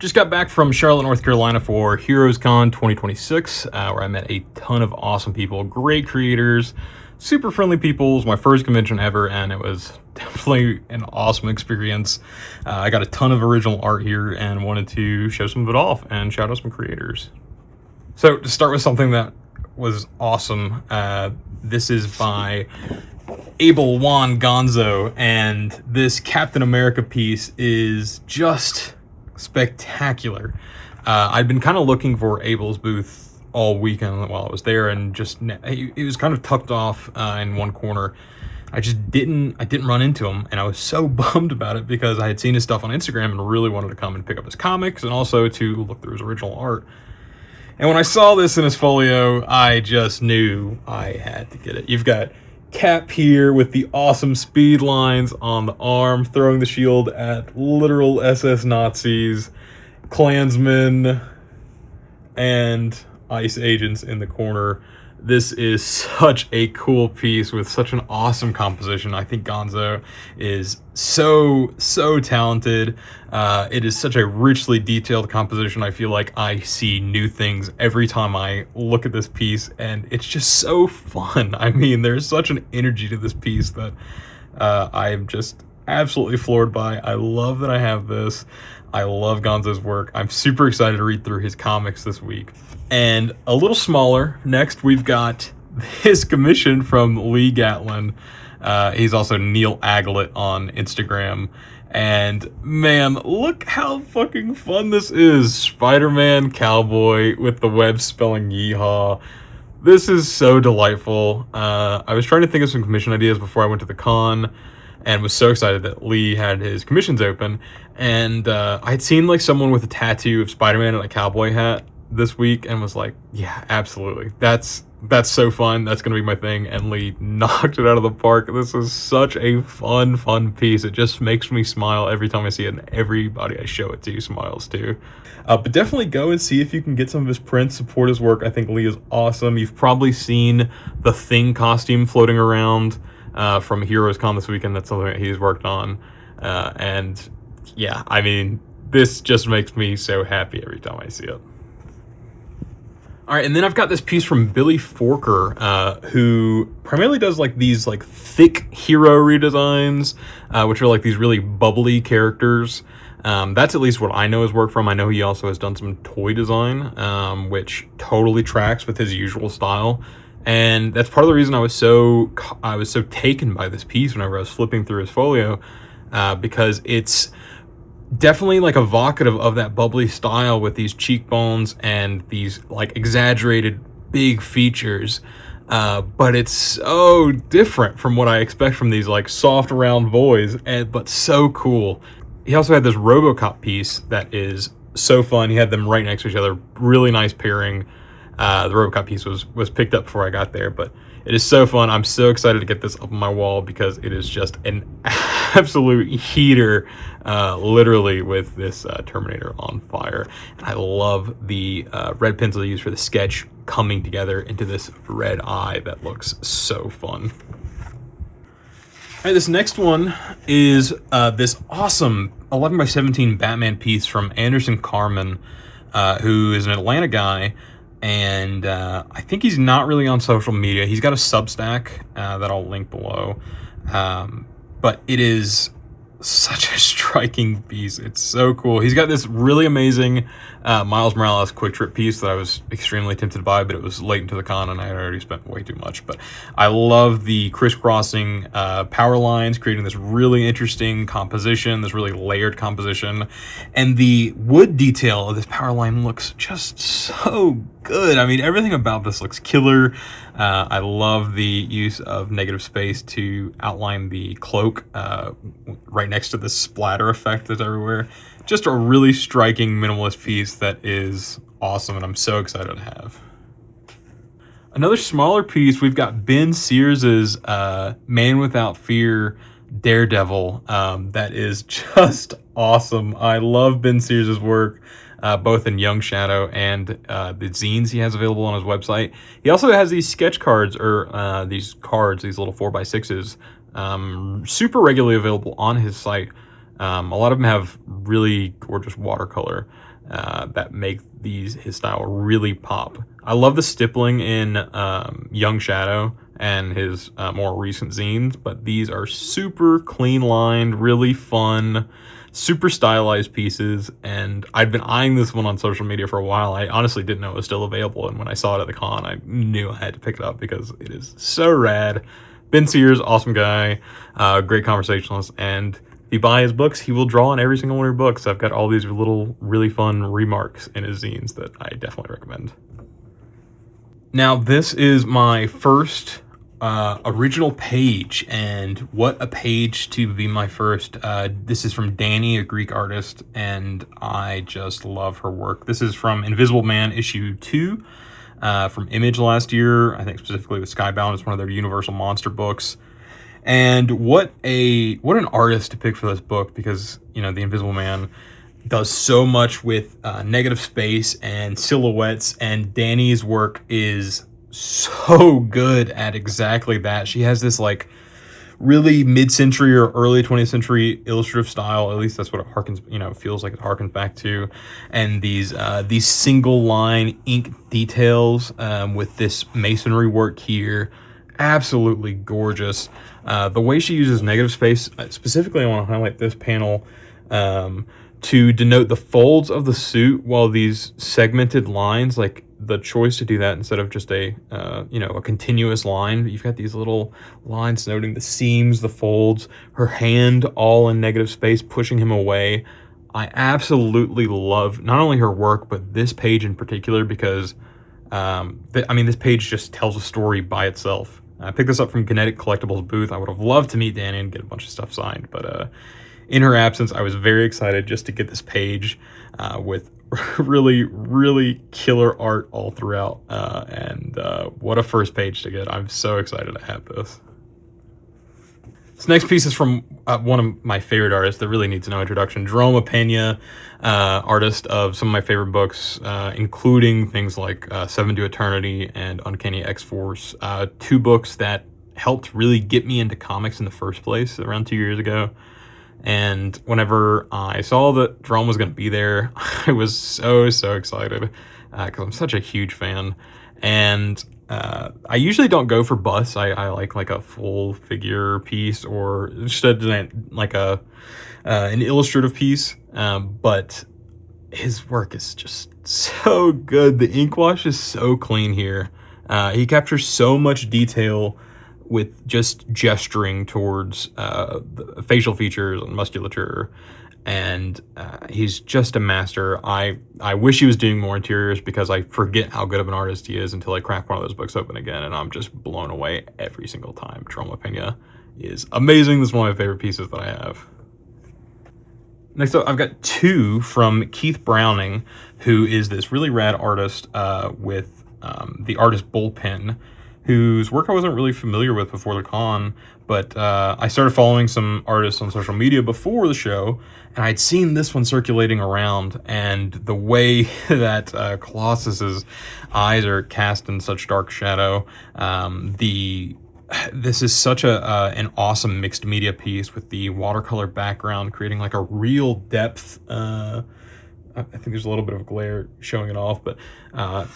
Just got back from Charlotte, North Carolina for HeroesCon 2026, where I met a ton of awesome people, great creators, super friendly people. It was my first convention ever, and it was definitely an awesome experience. I got a ton of original art here and wanted to show some of it off and shout out some creators. So to start with something that was awesome, this is by Abel, Juan, Gonzo, and this Captain America piece is just spectacular. I'd been kind of looking for Abel's booth all weekend while I was there, and just it was kind of tucked off in one corner. I didn't run into him, and I was so bummed about it because I had seen his stuff on Instagram and really wanted to come and pick up his comics and also to look through his original art. And when I saw this in his folio, I just knew I had to get it. You've got Cap here with the awesome speed lines on the arm, throwing the shield at literal SS Nazis, Klansmen, and ICE agents in the corner. This is such a cool piece with such an awesome composition. I think Gonzo is so talented. It is such a richly detailed composition. I feel like I see new things every time I look at this piece, and it's just so fun. I mean, there's such an energy to this piece that I'm just absolutely floored by. I love that I have this. I love Gonzo's work. I'm super excited to read through his comics this week. And a little smaller, next we've got his commission from Lee Gatlin. He's also Neil Aglet on Instagram. And man, look how fucking fun this is. Spider-Man Cowboy with the web spelling yeehaw. This is so delightful. I was trying to think of some commission ideas before I went to the con, and was so excited that Lee had his commissions open. And I'd seen like someone with a tattoo of Spider-Man and a cowboy hat this week, and was like, yeah, absolutely. That's so fun. That's gonna be my thing. And Lee knocked it out of the park. This is such a fun piece. It just makes me smile every time I see it, and everybody I show it to smiles too. But definitely go and see if you can get some of his prints, support his work. I think Lee is awesome. You've probably seen the Thing costume floating around from HeroesCon this weekend. That's something that he's worked on. And yeah, I mean, this just makes me so happy every time I see it. All right, and then I've got this piece from Billy Forker, who primarily does like these like thick hero redesigns, which are like these really bubbly characters. That's at least what I know his work from. I know he also has done some toy design, which totally tracks with his usual style. And that's part of the reason I was so taken by this piece whenever I was flipping through his folio, because it's definitely like evocative of that bubbly style with these cheekbones and these like exaggerated big features, but it's so different from what I expect from these like soft round boys, but so cool. He also had this RoboCop piece that is so fun. He had them right next to each other, really nice pairing. The RoboCop piece was picked up before I got there, but it is so fun. I'm so excited to get this up on my wall because it is just an absolute heater, literally, with this Terminator on fire. And I love the red pencil used for the sketch coming together into this red eye that looks so fun. All right, this next one is this awesome 11x17 Batman piece from Anderson Carman, who is an Atlanta guy. And I think he's not really on social media. He's got a Substack that I'll link below. But it is such a striking piece. It's so cool. He's got this really amazing Miles Morales quick trip piece that I was extremely tempted to buy, but it was late into the con and I had already spent way too much. But I love the crisscrossing power lines, creating this really interesting composition, this really layered composition. And the wood detail of this power line looks just so good. I mean, everything about this looks killer. I love the use of negative space to outline the cloak right next to the splatter effect that's everywhere. Just a really striking minimalist piece that is awesome, and I'm so excited to have. Another smaller piece, we've got Ben Sears's Man Without Fear Daredevil. That is just awesome. I love Ben Sears's work, both in Young Shadow and the zines he has available on his website. He also has these sketch cards, or these little 4x6s, super regularly available on his site. A lot of them have really gorgeous watercolor that make his style really pop. I love the stippling in Young Shadow and his more recent zines, but these are super clean lined, really fun, super stylized pieces, and I'd been eyeing this one on social media for a while. I honestly didn't know it was still available, and when I saw it at the con, I knew I had to pick it up because it is so rad. Ben Sears, awesome guy, great conversationalist, and if you buy his books, he will draw on every single one of your books. I've got all these little really fun remarks in his zines that I definitely recommend. Now, this is my first original page, and what a page to be my first. This is from DaNi, a Greek artist, and I just love her work. This is from Invisible Man issue 2 from Image last year, I think specifically with Skybound. It's one of their Universal Monster books. And what an artist to pick for this book, because, you know, the Invisible Man does so much with negative space and silhouettes, and DaNi's work is so good at exactly that. She has this like really mid-century or early 20th century illustrative style. At least that's what it harkens, you know, feels like it harkens back to. And these single line ink details with this masonry work here, absolutely gorgeous. The way she uses negative space, specifically I want to highlight this panel to denote the folds of the suit, while these segmented lines, like the choice to do that instead of just a continuous line. You've got these little lines noting the seams, the folds, her hand all in negative space, pushing him away. I absolutely love not only her work, but this page in particular, because this page just tells a story by itself. I picked this up from Kinetic Collectibles booth. I would have loved to meet DaNi and get a bunch of stuff signed, but in her absence, I was very excited just to get this page with really, really killer art all throughout, and what a first page to get. I'm so excited to have this. This next piece is from one of my favorite artists that really needs no introduction, Jerome Opena, artist of some of my favorite books, including things like Seven to Eternity and Uncanny X-Force, 2 books that helped really get me into comics in the first place around 2 years ago. And whenever I saw that Jerome was going to be there, I was so excited because I'm such a huge fan. And I usually don't go for busts. I like a full figure piece or just like an illustrative piece. But his work is just so good. The ink wash is so clean here. He captures so much detail with just gesturing towards the facial features and musculature, and he's just a master. I wish he was doing more interiors, because I forget how good of an artist he is until I crack one of those books open again, and I'm just blown away every single time. Jerome Opena is amazing. This is one of my favorite pieces that I have. Next up, I've got 2 from Keith Browning, who is this really rad artist with the artist Bullpen, whose work I wasn't really familiar with before the con, but I started following some artists on social media before the show, and I'd seen this one circulating around, and the way that Colossus's eyes are cast in such dark shadow, this is such an awesome mixed media piece with the watercolor background creating like a real depth. I think there's a little bit of glare showing it off, but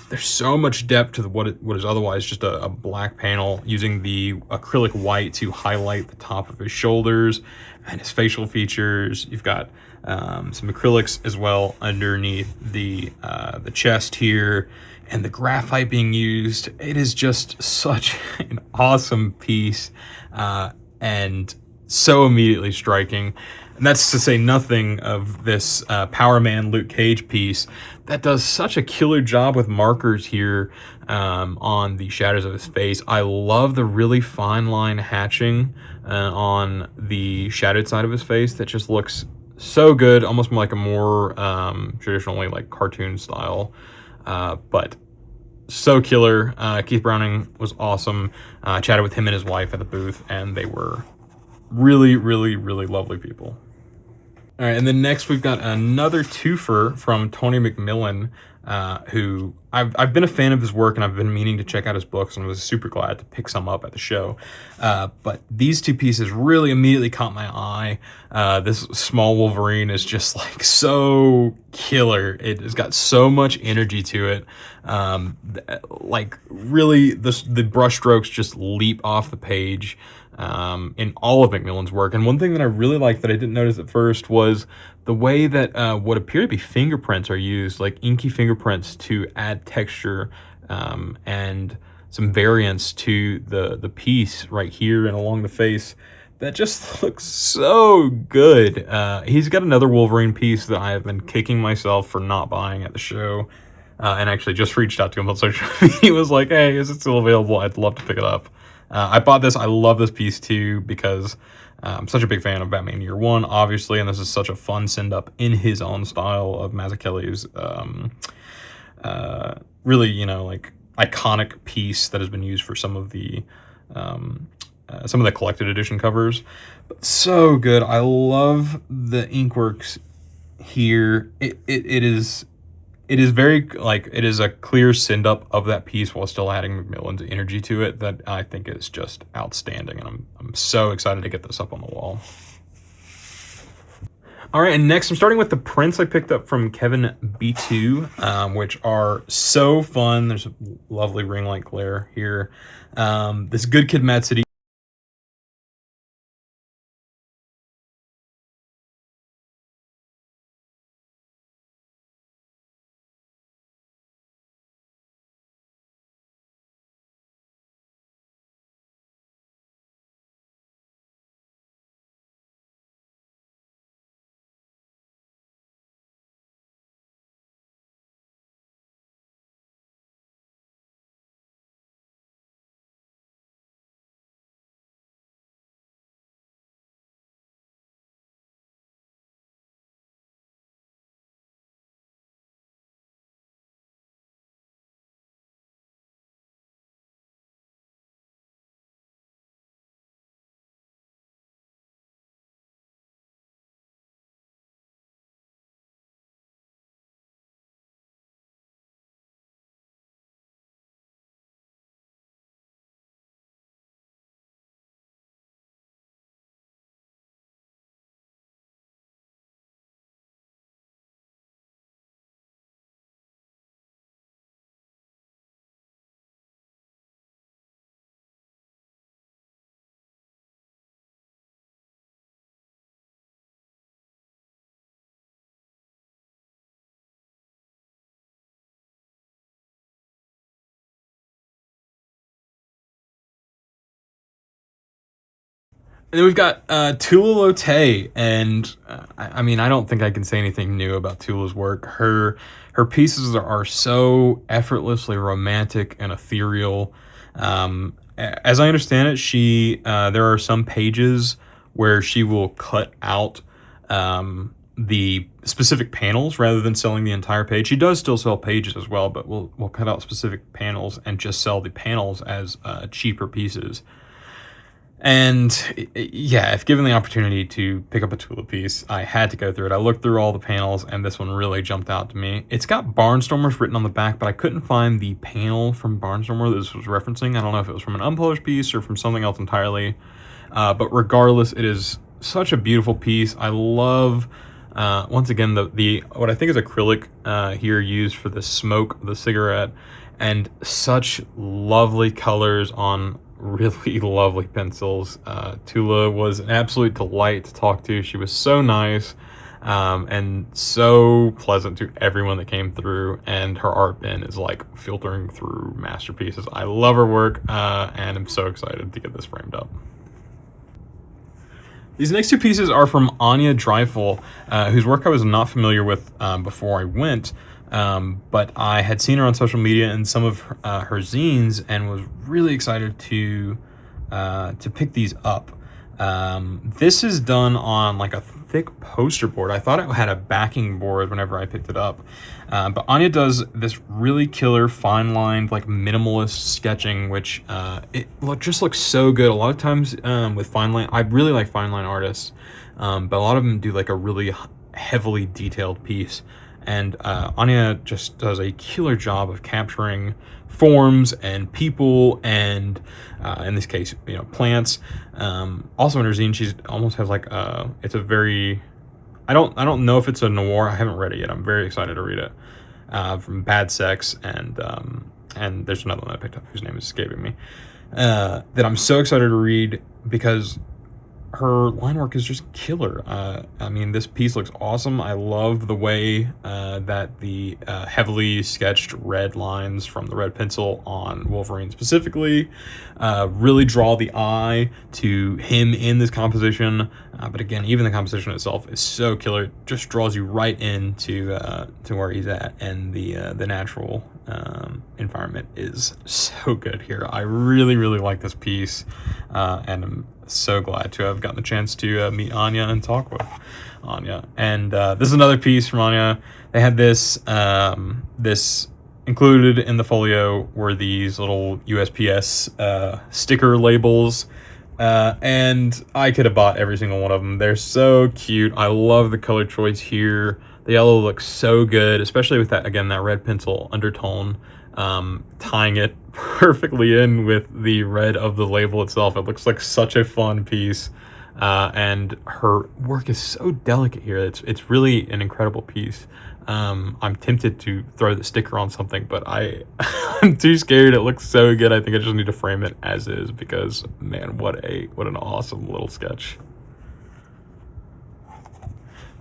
there's so much depth to what is otherwise just a black panel, using the acrylic white to highlight the top of his shoulders and his facial features. You've got some acrylics as well underneath the chest here, and the graphite being used. It is just such an awesome piece, and so immediately striking. And that's to say nothing of this Power Man Luke Cage piece that does such a killer job with markers here on the shadows of his face. I love the really fine line hatching on the shadowed side of his face that just looks so good, almost like a more traditionally like cartoon style, but so killer. Keith Browning was awesome. I chatted with him and his wife at the booth, and they were really, really, really lovely people. All right, and then next we've got another twofer from Tony McMillen. who I've been a fan of his work, and I've been meaning to check out his books, and was super glad to pick some up at the show. But these two pieces really immediately caught my eye. This small Wolverine is just like so killer. It has got so much energy to it. Like really, the brush strokes just leap off the page in all of McMillen's work. And one thing that I really liked that I didn't notice at first was the way that what appear to be fingerprints are used, like inky fingerprints, to add texture and some variance to the piece right here and along the face. That just looks so good. He's got another Wolverine piece that I have been kicking myself for not buying at the show. And actually just reached out to him on social media. He was like, hey, is it still available? I'd love to pick it up. I bought this. I love this piece too because I'm such a big fan of Batman Year One, obviously, and this is such a fun send-up in his own style of Mazzucchelli's really, you know, like iconic piece that has been used for some of the collected edition covers. But so good. I love the inkworks here. It is very, like, it is a clear send up of that piece while still adding McMillen's energy to it that I think is just outstanding, and I'm so excited to get this up on the wall. All right, and next I'm starting with the prints I picked up from Kevin Betou, which are so fun. There's a lovely ring light glare here. This Good Kid, Mad City. And then we've got Tula Lotay, and I mean, I don't think I can say anything new about Tula's work. Her pieces are so effortlessly romantic and ethereal. As I understand it, there are some pages where she will cut out the specific panels rather than selling the entire page. She does still sell pages as well, but we'll cut out specific panels and just sell the panels as cheaper pieces. And yeah, if given the opportunity to pick up a Tula piece, I had to go through it. I looked through all the panels, and this one really jumped out to me. It's got Barnstormers written on the back, but I couldn't find the panel from Barnstormer that this was referencing. I don't know if it was from an unpublished piece or from something else entirely. But regardless, it is such a beautiful piece. I love, once again, the what I think is acrylic here used for the smoke of the cigarette, and such lovely colors on really lovely pencils. Tula was an absolute delight to talk to. She was so nice and so pleasant to everyone that came through, and her art bin is like filtering through masterpieces. I love her work and I'm so excited to get this framed up. These next two pieces are from Anya Driffill, whose work I was not familiar with before I went. But I had seen her on social media and some of her zines, and was really excited to pick these up. This is done on like a thick poster board. I thought it had a backing board whenever I picked it up. But Anya does this really killer fine lined, like minimalist sketching, which just looks so good. A lot of times with fine line, I really like fine line artists, but a lot of them do like a really heavily detailed piece. And Anya just does a killer job of capturing forms and people, and in this case, you know, plants. Also in her zine, she's almost has like it's a very, I don't know if it's a noir. I haven't read it yet. I'm very excited to read it. From Bad Sex, and there's another one that I picked up whose name is escaping me, that I'm so excited to read because her line work is just killer. I mean, this piece looks awesome. I love the way that the heavily sketched red lines from the red pencil on Wolverine specifically really draw the eye to him in this composition. But again, even the composition itself is so killer. It just draws you right into to where he's at, and the natural environment is so good here. I really, really like this piece, and I'm so glad to have gotten the chance to meet Anya and talk with Anya. And this is another piece from Anya. They had this this included in the folio were these little USPS sticker labels, and I could have bought every single one of them. They're so cute. I love the color choice here. The yellow looks so good, especially with that, again, that red pencil undertone, tying it perfectly in with the red of the label itself. It looks like such a fun piece, and her work is so delicate here. It's really an incredible piece. I'm tempted to throw the sticker on something, but I'm too scared. It looks so good. I think I just need to frame it as is because, man, what an awesome little sketch.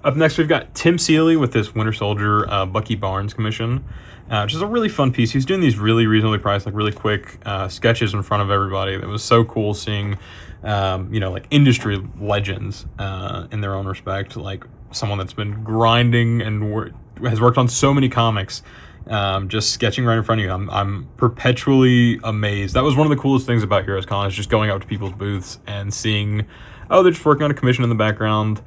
Up next, we've got Tim Seeley with this Winter Soldier Bucky Barnes commission, which is a really fun piece. He's doing these really reasonably priced, like really quick sketches in front of everybody. It was so cool seeing, you know, like industry legends in their own respect, like someone that's been grinding and has worked on so many comics, just sketching right in front of you. I'm perpetually amazed. That was one of the coolest things about HeroesCon, is just going out to people's booths and seeing, oh, they're just working on a commission in the background,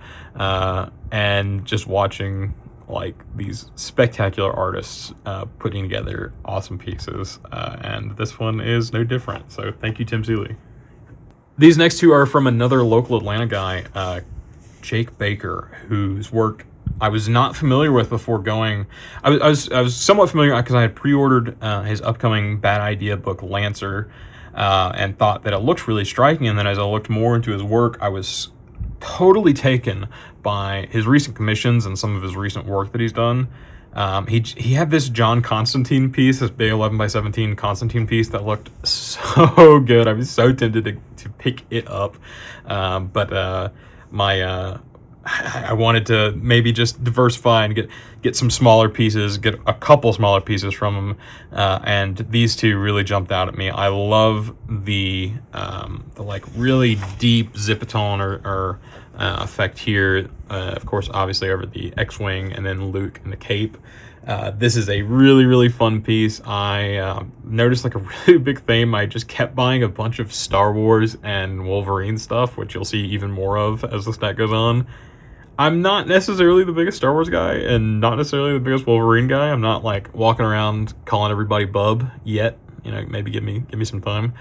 and just watching like these spectacular artists putting together awesome pieces, and this one is no different. So thank you, Tim Seeley. These next two are from another local Atlanta guy, Jake Baker, whose work I was not familiar with before going. I was somewhat familiar because I had pre-ordered his upcoming Bad Idea book, Lancer, and thought that it looked really striking. And then as I looked more into his work, I was totally taken by his recent commissions and some of his recent work that he's done. He had this John Constantine piece, this big 11x17 Constantine piece that looked so good. I was so tempted to pick it up, but I wanted to maybe just diversify and get some smaller pieces, get a couple smaller pieces from him, and these two really jumped out at me. I love the like really deep zipatone or effect here, of course, obviously over the X-Wing and then Luke and the cape. This is a really, really fun piece. I noticed like a really big theme. I just kept buying a bunch of Star Wars and Wolverine stuff, which you'll see even more of as the stack goes on. I'm not necessarily the biggest Star Wars guy and not necessarily the biggest Wolverine guy. I'm not like walking around calling everybody bub yet. You know, maybe give me some time.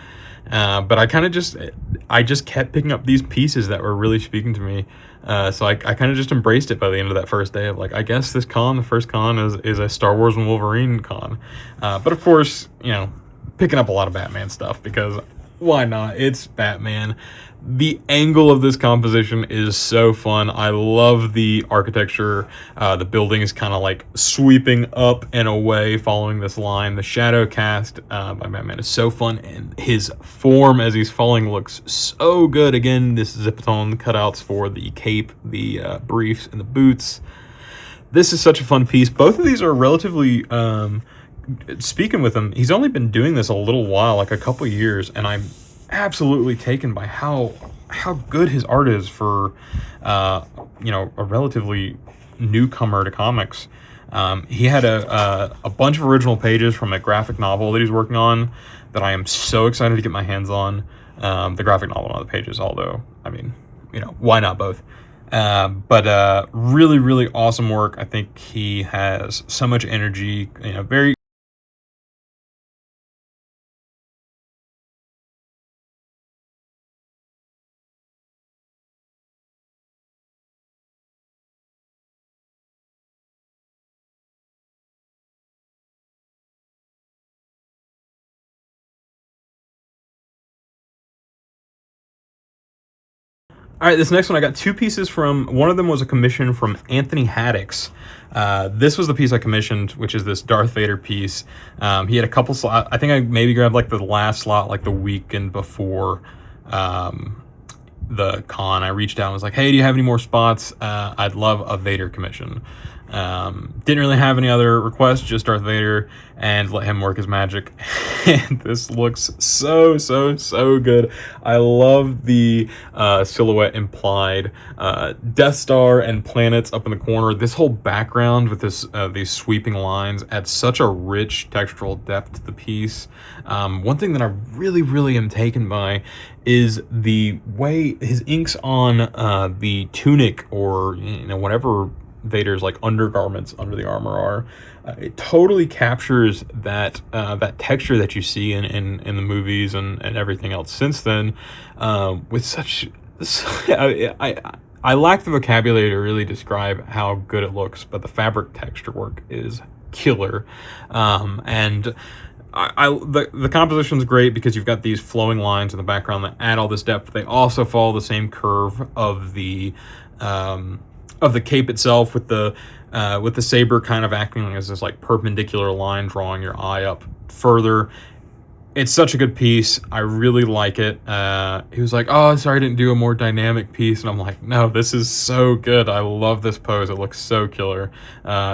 But I kind of just kept picking up these pieces that were really speaking to me. So I kind of just embraced it by the end of that first day of like, I guess this con, the first con is a Star Wars and Wolverine con. But of course, you know, picking up a lot of Batman stuff because why not? It's Batman. The angle of this composition is so fun. I love the architecture. The building is kind of like sweeping up and away following this line. The shadow cast by Batman is so fun, and his form as he's falling looks so good. Again, this zipatone cutouts for the cape, the briefs, and the boots. This is such a fun piece. Both of these are relatively... speaking with him, he's only been doing this a little while, like a couple years, and I'm absolutely taken by how good his art is for you know, a relatively newcomer to comics. He had a bunch of original pages from a graphic novel that he's working on that I am so excited to get my hands on. The graphic novel, not the pages, although I mean, you know, why not both? But really, really awesome work. I think he has so much energy, you know, very All right, this next one, I got two pieces from, one of them was a commission from Anthony Haddix. This was the piece I commissioned, which is this Darth Vader piece. He had a couple slots. I think I maybe grabbed like the last slot, like the weekend before the con. I reached out and was like, hey, do you have any more spots? I'd love a Vader commission. Didn't really have any other requests, just Darth Vader, and let him work his magic. And this looks so good. I love the silhouette implied, Death Star and planets up in the corner. This whole background with this these sweeping lines adds such a rich textural depth to the piece. One thing that I really am taken by is the way his inks on the tunic, or whatever Vader's like undergarments under the armor are. It totally captures that that texture that you see in the movies and everything else since then, with such I lack the vocabulary to really describe how good it looks, but the fabric texture work is killer. And the composition's great because you've got these flowing lines in the background that add all this depth. They also follow the same curve of the cape itself, with the saber kind of acting as this like perpendicular line drawing your eye up further. It's such a good piece. I really like it. He was like, oh, sorry I didn't do a more dynamic piece, and I'm like, no, this is so good. I love this pose. It looks so killer.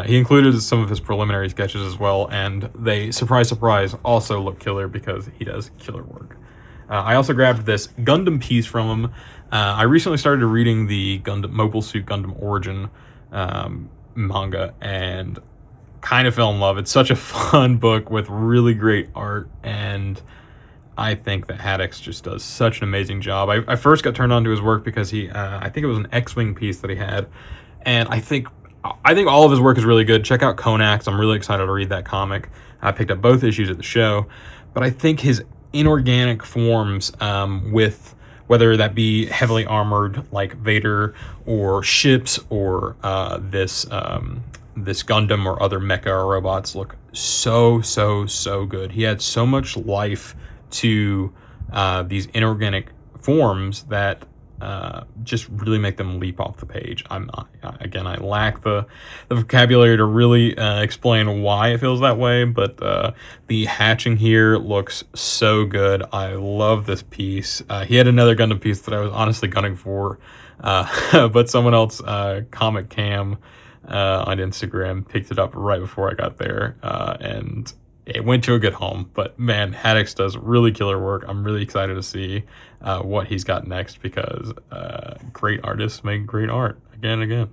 He included some of his preliminary sketches as well, and they, surprise also look killer because he does killer work. I also grabbed this Gundam piece from him. I recently started reading the Mobile Suit Gundam Origin manga and kind of fell in love. It's such a fun book with really great art, and I think that Haddix just does such an amazing job. I first got turned on to his work because he, I think it was an X-Wing piece that he had, and I think all of his work is really good. Check out Konax. I'm really excited to read that comic. I picked up both issues at the show, but I think his inorganic forms, with whether that be heavily armored like Vader, or ships, or this Gundam or other mecha or robots, look so good. He had so much life to these inorganic forms that just really make them leap off the page. Again, I lack the vocabulary to really explain why it feels that way, but the hatching here looks so good. I love this piece. He had another Gundam piece that I was honestly gunning for, but someone else, Comic Cam on Instagram, picked it up right before I got there, and it went to a good home. But man, Haddix does really killer work. I'm really excited to see what he's got next, because great artists make great art again and again.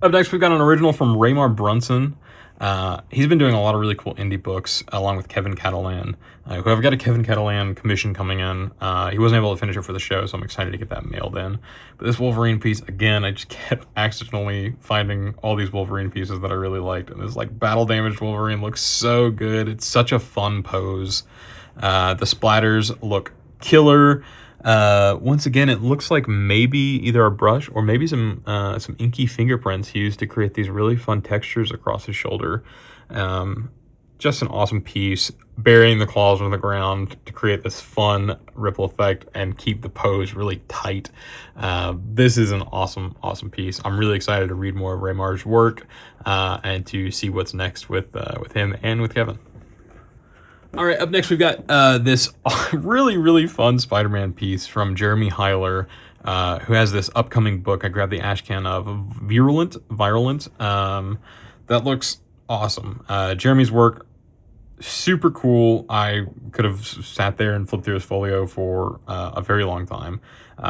Up next, we've got an original from Raymar Brunson. He's been doing a lot of really cool indie books along with Kevin Catalan, who I've got a Kevin Catalan commission coming in. He wasn't able to finish it for the show, so I'm excited to get that mailed in. But this Wolverine piece, again, I just kept accidentally finding all these Wolverine pieces that I really liked. And this like battle damaged Wolverine looks so good. It's such a fun pose. The splatters look killer. Once again, it looks like maybe either a brush or maybe some inky fingerprints used to create these really fun textures across his shoulder. Just an awesome piece, burying the claws on the ground to create this fun ripple effect and keep the pose really tight. This is an awesome piece. I'm really excited to read more of Raymar's work, and to see what's next with him and with Kevin. All right, up next we've got this really fun Spider-Man piece from Jeremy Hyler, who has this upcoming book I grabbed the ashcan of, Virulent. That looks awesome. Jeremy's work, super cool. I could have sat there and flipped through his folio for a very long time.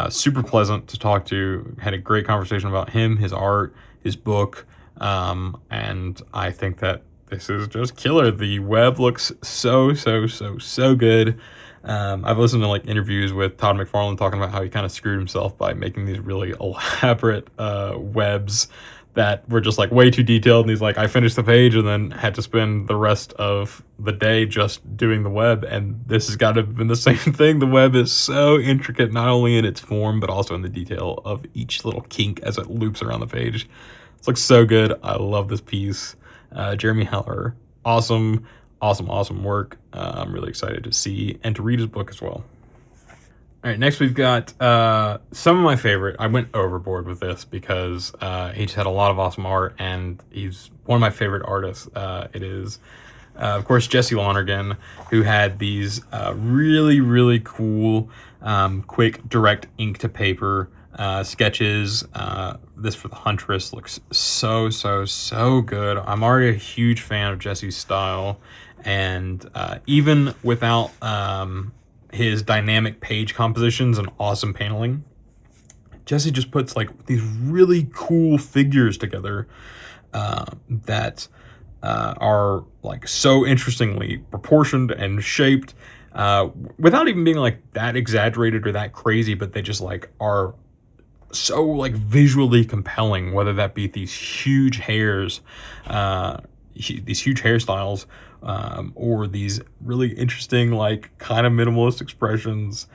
Super pleasant to talk to. Had a great conversation about him, his art, his book, and I think that this is just killer. The web looks so good. I've listened to like interviews with Todd McFarlane talking about how he kind of screwed himself by making these really elaborate webs that were just like way too detailed. And he's like, I finished the page and then had to spend the rest of the day just doing the web. And this has got to have been the same thing. The web is so intricate, not only in its form, but also in the detail of each little kink as it loops around the page. It looks so good. I love this piece. Jeremy Haller, awesome work. I'm really excited to see and to read his book as well. All right, next we've got some of my favorite. I went overboard with this because he just had a lot of awesome art, and he's one of my favorite artists. It is, of course, Jesse Lonergan, who had these really, really cool, quick, direct ink to paper sketches. This for the Huntress looks so good. I'm already a huge fan of Jesse's style, and even without his dynamic page compositions and awesome paneling, Jesse just puts like these really cool figures together that are like so interestingly proportioned and shaped, without even being like that exaggerated or that crazy, but they just like are so like visually compelling, whether that be these huge hairs, these huge hairstyles, or these really interesting, like kind of minimalist expressions.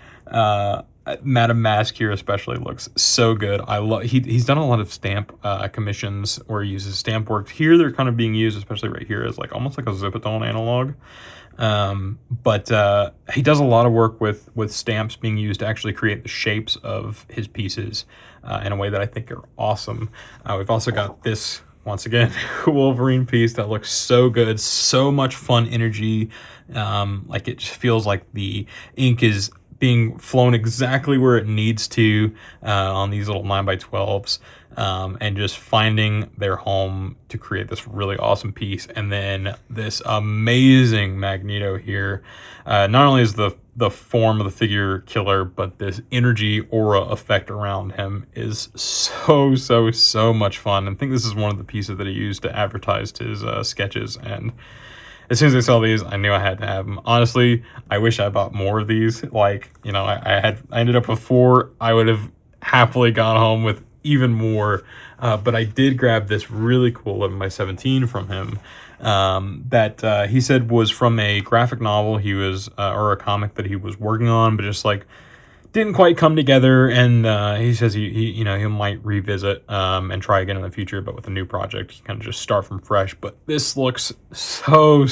Madame Mask here especially looks so good. I love he's done a lot of stamp commissions where he uses stamp work. Here they're kind of being used, especially right here, as like almost like a Zipatone analog. But he does a lot of work with stamps being used to actually create the shapes of his pieces in a way that I think are awesome. We've also got this, once again, Wolverine piece that looks so good, so much fun energy. Like it just feels like the ink is being flown exactly where it needs to on these little 9x12s, and just finding their home to create this really awesome piece. And then this amazing Magneto here. Not only is the form of the figure killer, but this energy aura effect around him is so much fun. I think this is one of the pieces that he used to advertise his sketches, and as soon as I saw these, I knew I had to have them. Honestly, I wish I bought more of these. Like, you know, I ended up with 4. I would have happily gone home with even more. But I did grab this really cool 11x17 from him that he said was from a graphic novel he was, or a comic that he was working on, but just like didn't quite come together. And he says he you know, he might revisit and try again in the future, but with a new project, he kind of just start from fresh. But this looks so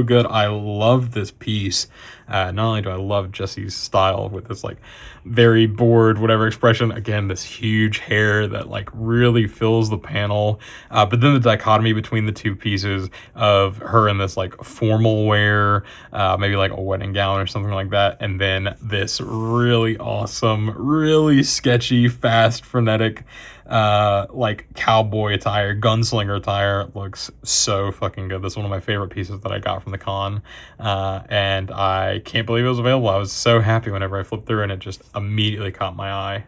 good. I love this piece. Not only do I love Jesse's style with this like very bored whatever expression, again, this huge hair that like really fills the panel, but then the dichotomy between the two pieces of her in this like formal wear, maybe like a wedding gown or something like that, and then this really awesome, really sketchy, fast, frenetic like cowboy attire, gunslinger attire. Looks so fucking good. This is one of my favorite pieces that I got from the con, and I can't believe it was available. I was so happy whenever I flipped through and it just immediately caught my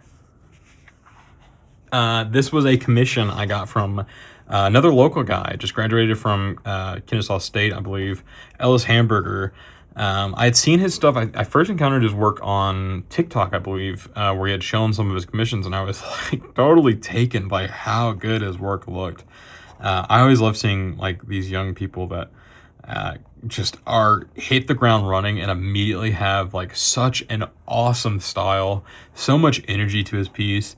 eye. This was a commission I got from another local guy, just graduated from Kennesaw State, I believe, Ellis Hamburger. I had seen his stuff. I first encountered his work on TikTok, I believe, where he had shown some of his commissions, and I was like totally taken by how good his work looked. I always love seeing like these young people that just hit the ground running and immediately have like such an awesome style, so much energy to his piece.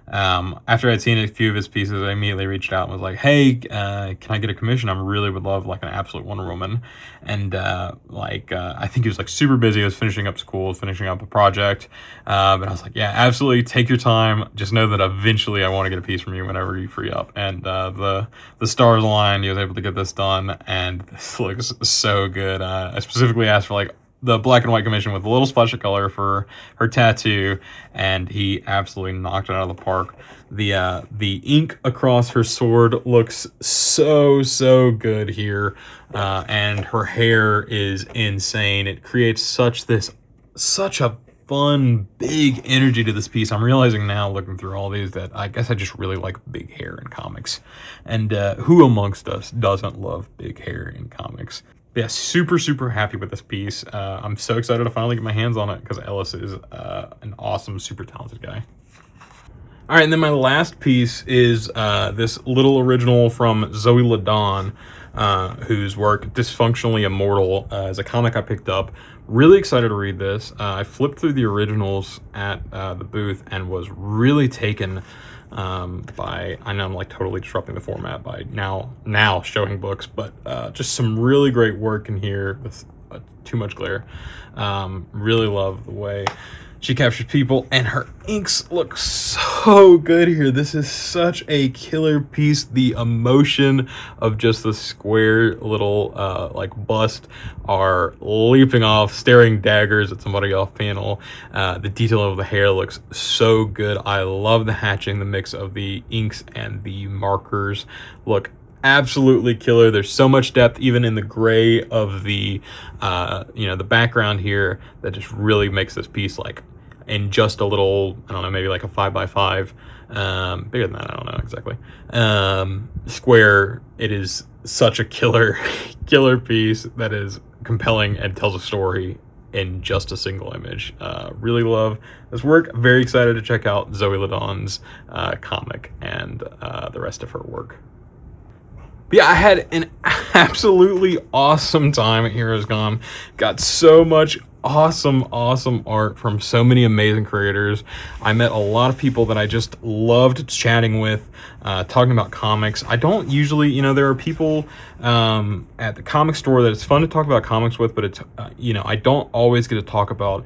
After I'd seen a few of his pieces, I immediately reached out and was like, hey, can I get a commission? I really would love like an absolute Wonder Woman. And I think he was like super busy. He was finishing up school, finishing up a project. But I was like, yeah, absolutely, take your time. Just know that eventually I want to get a piece from you whenever you free up. And the stars aligned. He was able to get this done, and this looks so good. I specifically asked for like the black and white commission with a little splash of color for her tattoo, and he absolutely knocked it out of the park. The ink across her sword looks so good here, and her hair is insane. It creates such a fun, big energy to this piece. I'm realizing now, looking through all these, that I guess I just really like big hair in comics, and who amongst us doesn't love big hair in comics? Yeah, super happy with this piece. I'm so excited to finally get my hands on it because Ellis is an awesome, super talented guy. All right, and then my last piece is this little original from Zoe LeDonne, whose work, Dysfunctionally Immortal, is a comic I picked up. Really excited to read this. I flipped through the originals at the booth and was really taken by, I know I'm like totally disrupting the format by now showing books, but just some really great work in here with too much glare. Really love the way She captures people, and her inks look so good here. This is such a killer piece. The emotion of just the square little like bust are leaping off, staring daggers at somebody off panel. The detail of the hair looks so good. I love the hatching. The mix of the inks and the markers look absolutely killer. There's so much depth even in the gray of the the background here that just really makes this piece like in just a little, I don't know, maybe like a 5x5, bigger than that, I don't know exactly, square. It is such a killer piece that is compelling and tells a story in just a single image. Really love this work. Very excited to check out Zoe LeDonne's comic and the rest of her work. But yeah, I had an absolutely awesome time at HeroesCon. Got so much awesome art from so many amazing creators. I met a lot of people that I just loved chatting with, talking about comics. I don't usually, there are people at the comic store that it's fun to talk about comics with, but it's, I don't always get to talk about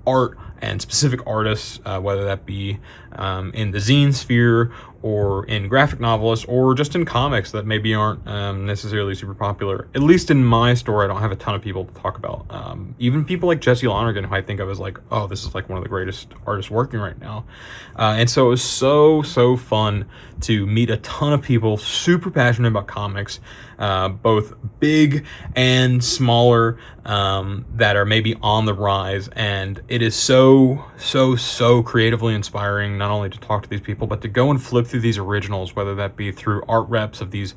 art and specific artists, whether that be in the zine sphere or in graphic novelists or just in comics that maybe aren't necessarily super popular. At least in my store, I don't have a ton of people to talk about. Even people like Lonergan, who I think of as like, oh, this is like one of the greatest artists working right now. And so it was so fun to meet a ton of people super passionate about comics, both big and smaller, that are maybe on the rise. And it is so creatively inspiring, not only to talk to these people, but to go and flip through these originals, whether that be through art reps of these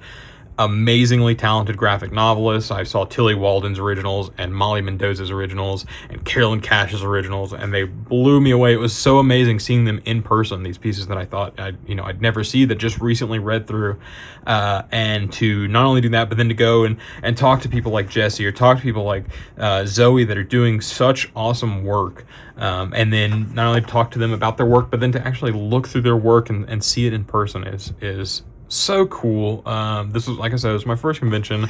amazingly talented graphic novelists. I saw Tilly Walden's originals and Molly Mendoza's originals and Carolyn Cash's originals, and they blew me away. It was so amazing seeing them in person, these pieces that I thought I'd never see, that just recently read through, and to not only do that, but then to go and talk to people like Jesse or talk to people like Zoe that are doing such awesome work, and then not only talk to them about their work, but then to actually look through their work and see it in person is so cool. This was, like I said, it was my first convention.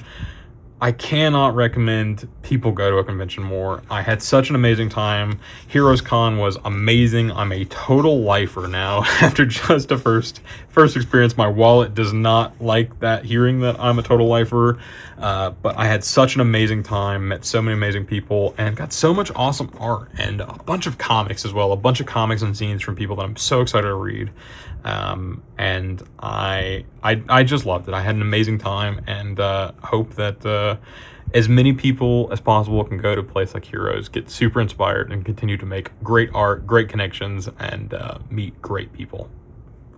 I cannot recommend people go to a convention more. I had such an amazing time. HeroesCon was amazing. I'm a total lifer now after just a first experience. My wallet does not like that, hearing that I'm a total lifer. But I had such an amazing time, met so many amazing people, and got so much awesome art and a bunch of comics as well. A bunch of comics and zines from people that I'm so excited to read. And I just loved it. I had an amazing time, and hope that as many people as possible can go to a place like Heroes, get super inspired, and continue to make great art, great connections, and meet great people.